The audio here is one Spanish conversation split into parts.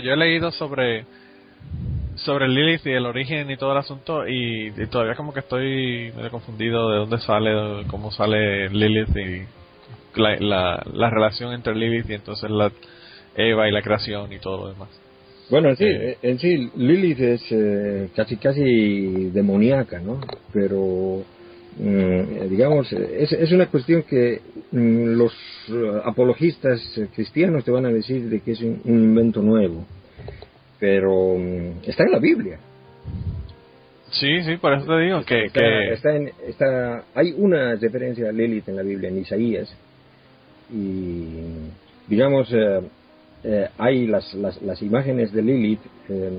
Yo he leído sobre Lilith y el origen y todo el asunto y todavía como que estoy medio confundido de dónde sale, cómo sale Lilith y la relación entre Lilith y entonces la Eva y la creación y todo lo demás. Bueno, en sí Lilith es casi demoníaca, ¿no? Pero digamos, es una cuestión que los apologistas cristianos te van a decir de que es un invento nuevo, pero está en la Biblia. Sí, por eso te digo hay una referencia a Lilith en la Biblia, en Isaías, y digamos, hay las imágenes de Lilith,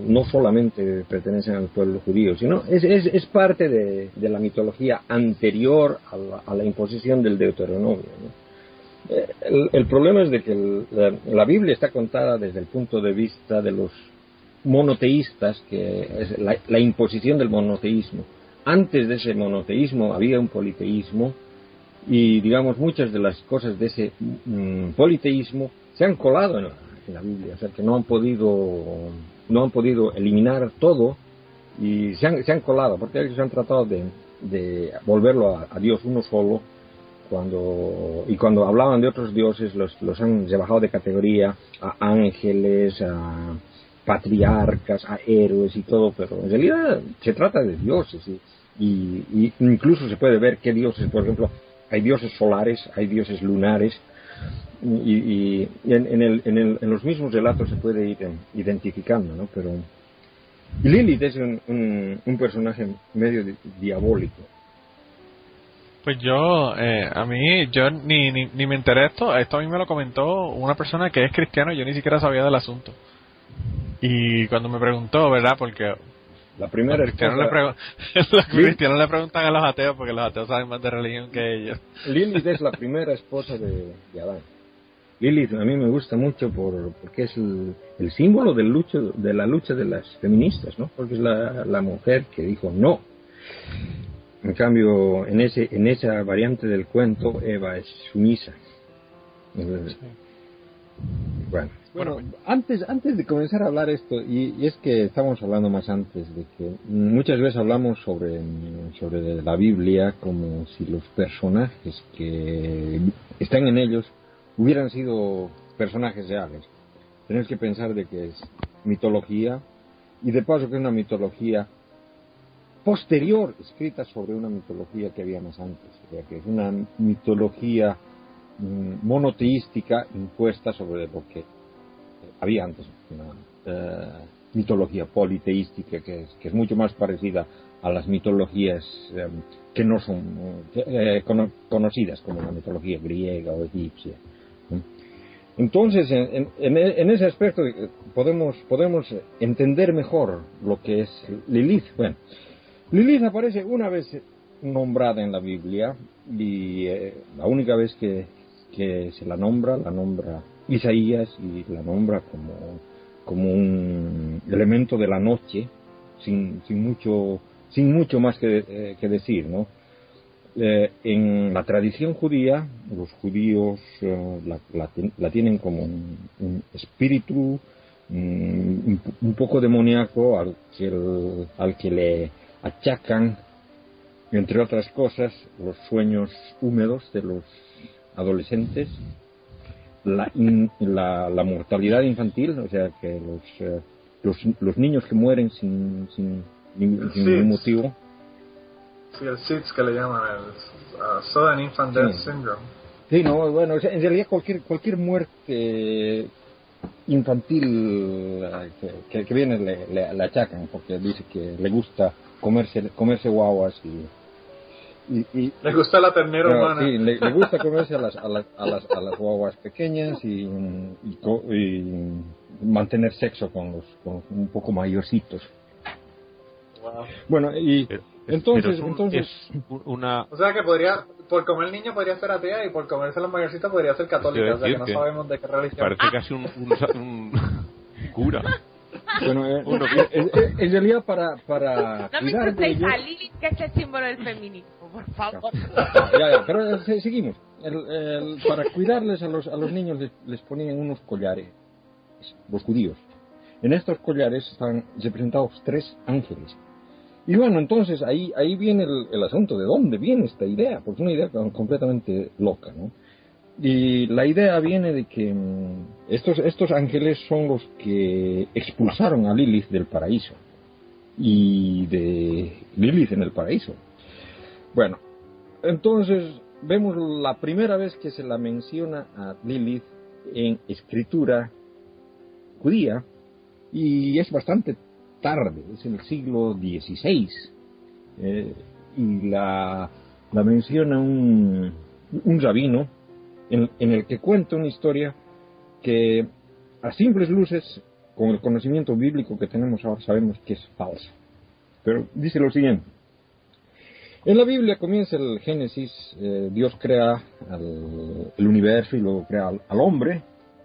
no solamente pertenecen al pueblo judío, sino es parte de la mitología anterior a la imposición del Deuteronomio, ¿no? El problema es de que la Biblia está contada desde el punto de vista de los monoteístas, que es la imposición del monoteísmo. Antes de ese monoteísmo había un politeísmo, y digamos muchas de las cosas de ese politeísmo se han colado en la Biblia, o sea que no han podido eliminar todo, y se han colado, porque ellos han tratado de volverlo a Dios uno solo, cuando hablaban de otros dioses los han rebajado de categoría a ángeles, a patriarcas, a héroes y todo, pero en realidad se trata de dioses, y incluso se puede ver qué dioses, por ejemplo, hay dioses solares, hay dioses lunares, y en los mismos relatos se puede ir identificando, ¿no? Pero Lilith es un personaje medio diabólico. Pues yo ni me enteré de esto a mí me lo comentó una persona que es cristiana y yo ni siquiera sabía del asunto. Y cuando me preguntó, ¿verdad? Porque la primera los cristianos le preguntan a los ateos porque los ateos saben más de religión que ellos. Lilith es la primera esposa de Adán. Lilith a mí me gusta mucho porque es el símbolo de la lucha de las feministas, ¿no? Porque es la mujer que dijo no. En cambio, en esa variante del cuento, Eva es sumisa. Entonces, bueno, antes de comenzar a hablar esto, y es que estamos hablando más antes, de que muchas veces hablamos sobre la Biblia como si los personajes que están en ellos hubieran sido personajes reales. Tenemos que pensar de que es mitología, y de paso que es una mitología posterior, escrita sobre una mitología que había más antes, o sea que es una mitología monoteística impuesta sobre lo que había antes, una mitología politeística que es mucho más parecida a las mitologías que no son conocidas, como la mitología griega o egipcia. Entonces, en ese aspecto podemos entender mejor lo que es Lilith. Bueno, Lilith aparece una vez nombrada en la Biblia, y la única vez que se la nombra Isaías, y la nombra como un elemento de la noche, sin mucho más que decir, ¿no? En la tradición judía, los judíos la tienen como un espíritu un poco demoníaco al que le achacan, entre otras cosas, los sueños húmedos de los adolescentes, la mortalidad infantil, o sea que los niños que mueren sin ningún motivo. Sí, el SIDS que le llaman el Sudden Infant Death Syndrome. Sí, no, bueno, o sea, en realidad cualquier muerte infantil que viene le achacan, porque dice que le gusta comerse guaguas y le gusta la ternera humana. Sí, le gusta comerse a las guaguas pequeñas y mantener sexo con los un poco mayorcitos. Wow. Bueno, y entonces o sea que por comer niño podría ser atea, y por comerse los mayorcitos podría ser católica, o sea que no sabemos de qué religión. Parece casi un cura. Bueno, en realidad para no me insultéis a Lilith, que es el símbolo del feminismo, por favor. Ya, pero seguimos. Para cuidarles a los niños les ponían unos collares, los judíos. en estos collares están representados 3 ángeles. Y bueno, entonces ahí viene el asunto de dónde viene esta idea, porque es una idea completamente loca, ¿no? Y la idea viene de que estos ángeles son los que expulsaron a Lilith del paraíso, y de Lilith en el paraíso. Bueno, entonces vemos la primera vez que se la menciona a Lilith en escritura judía, y es bastante tarde, es el siglo XVI, y la menciona un rabino en el que cuenta una historia que a simples luces, con el conocimiento bíblico que tenemos ahora, sabemos que es falsa. Pero dice lo siguiente: en la Biblia comienza el Génesis, Dios crea el universo y luego crea al hombre,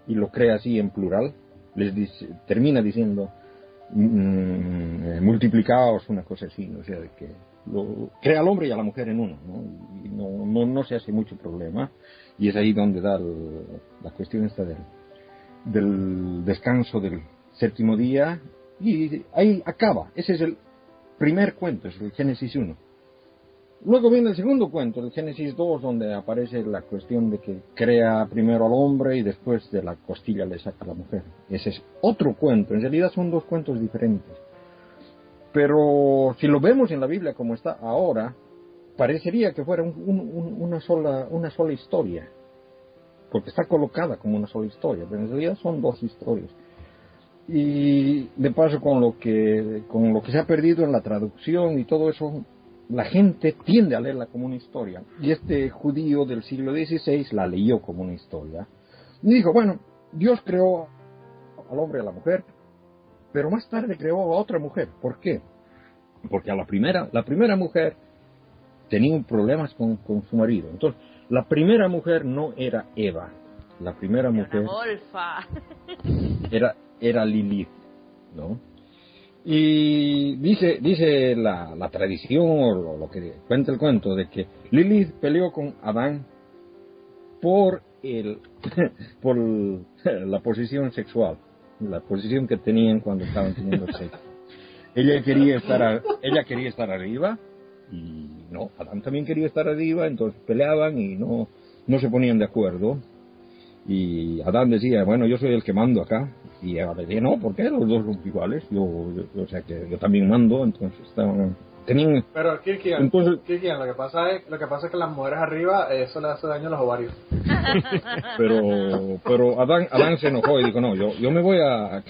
y lo crea así en plural, termina diciendo multiplicaos, una cosa así, ¿no? O sea, de que crea al hombre y a la mujer en uno, ¿no? Y no se hace mucho problema, y es ahí donde da la cuestión esta del descanso del séptimo día, y ahí acaba. Ese es el primer cuento, es el Génesis 1. Luego viene el segundo cuento, el Génesis 2, donde aparece la cuestión de que crea primero al hombre y después de la costilla le saca a la mujer. Ese es otro cuento, en realidad son 2 cuentos diferentes. Pero si lo vemos en la Biblia como está ahora, parecería que fuera una sola historia, porque está colocada como una sola historia, pero en realidad son 2 historias. Y de paso, con lo que se ha perdido en la traducción y todo eso, la gente tiende a leerla como una historia. Y este judío del siglo XVI la leyó como una historia. Y dijo, bueno, Dios creó al hombre y a la mujer, pero más tarde creó a otra mujer. ¿Por qué? Porque a la primera mujer tenía problemas con su marido. Entonces, la primera mujer no era Eva. La primera mujer era Lilith, ¿no? Y dice la tradición, o lo que cuenta el cuento, de que Lilith peleó con Adán por la posición sexual, la posición que tenían cuando estaban teniendo sexo. Ella quería estar arriba, y no, Adán también quería estar arriba, entonces peleaban y no se ponían de acuerdo. Y Adán decía, bueno, yo soy el que mando acá. Y Eva decía, no, ¿por qué? Los dos son iguales. O sea que yo también mando, entonces tenían... Pero Kirkian, lo que pasa es que las mujeres arriba, eso le hace daño a los ovarios. Pero Adán se enojó y dijo, no, yo me voy a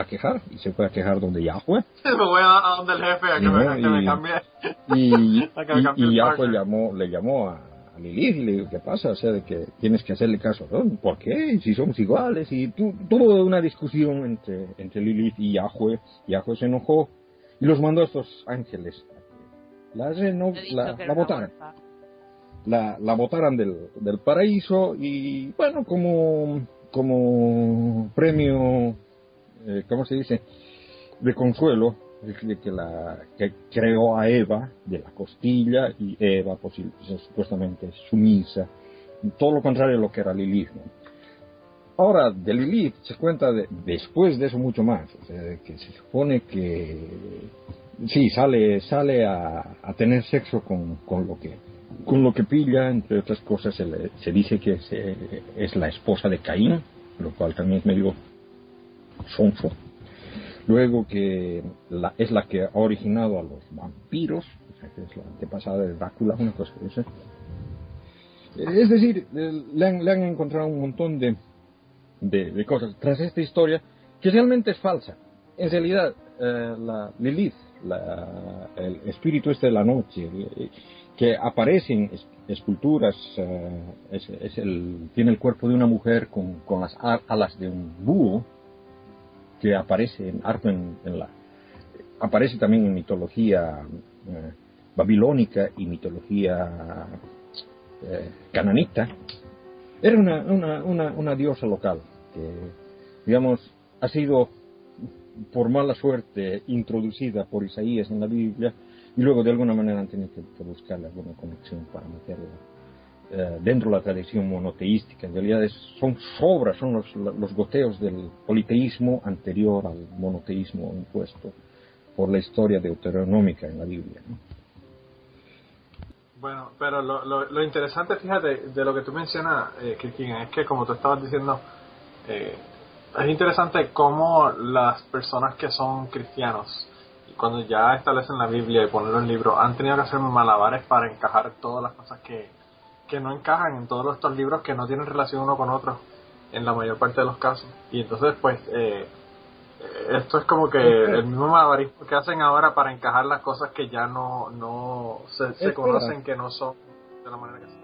quejar, y se fue a quejar donde Yahweh. Me voy a donde el jefe a que me cambie. Y Yahweh le llamó a Lilith y le dijo, ¿qué pasa? O sea, de que tienes que hacerle caso, ¿no? ¿Por qué? Si somos iguales. Y tuvo una discusión entre Lilith y Yahweh. Yahweh se enojó y los mandó a estos ángeles. La botaran. La botaran del paraíso, y bueno, como premio, ¿cómo se dice?, de consuelo, de que creó a Eva de la costilla, y Eva pues supuestamente sumisa, todo lo contrario a lo que era Lilith, ¿no? Ahora, de Lilith se cuenta después de eso mucho más, o sea, de que se supone que sí, sale a tener sexo con lo que pilla. Entre otras cosas se dice que es la esposa de Caín, lo cual también es medio sonso. Luego que es la que ha originado a los vampiros, o sea, que es la antepasada de Drácula, una cosa de esa. Es decir, le han encontrado un montón de cosas tras esta historia que realmente es falsa. En realidad, la Lilith, el espíritu de la noche, que aparece en esculturas, tiene el cuerpo de una mujer con las alas de un búho, que aparece aparece también en mitología babilónica y mitología cananita. Era una diosa local que, digamos, ha sido por mala suerte introducida por Isaías en la Biblia, y luego de alguna manera han tenido que buscarle alguna conexión para meterla. dentro de la tradición monoteística. En realidad son sobras, son los goteos del politeísmo anterior al monoteísmo impuesto por la historia deuteronómica en la Biblia, ¿no? Bueno, pero lo interesante, fíjate, de lo que tú mencionas, Cristina, es que como tú estabas diciendo, es interesante cómo las personas que son cristianos, cuando ya establecen la Biblia y ponerlo en libros, han tenido que hacer malabares para encajar todas las cosas que no encajan en todos estos libros, que no tienen relación uno con otro en la mayor parte de los casos. Y entonces, pues, esto es como que el mismo malabarismo que hacen ahora para encajar las cosas que ya no se conocen, que no son de la manera que son.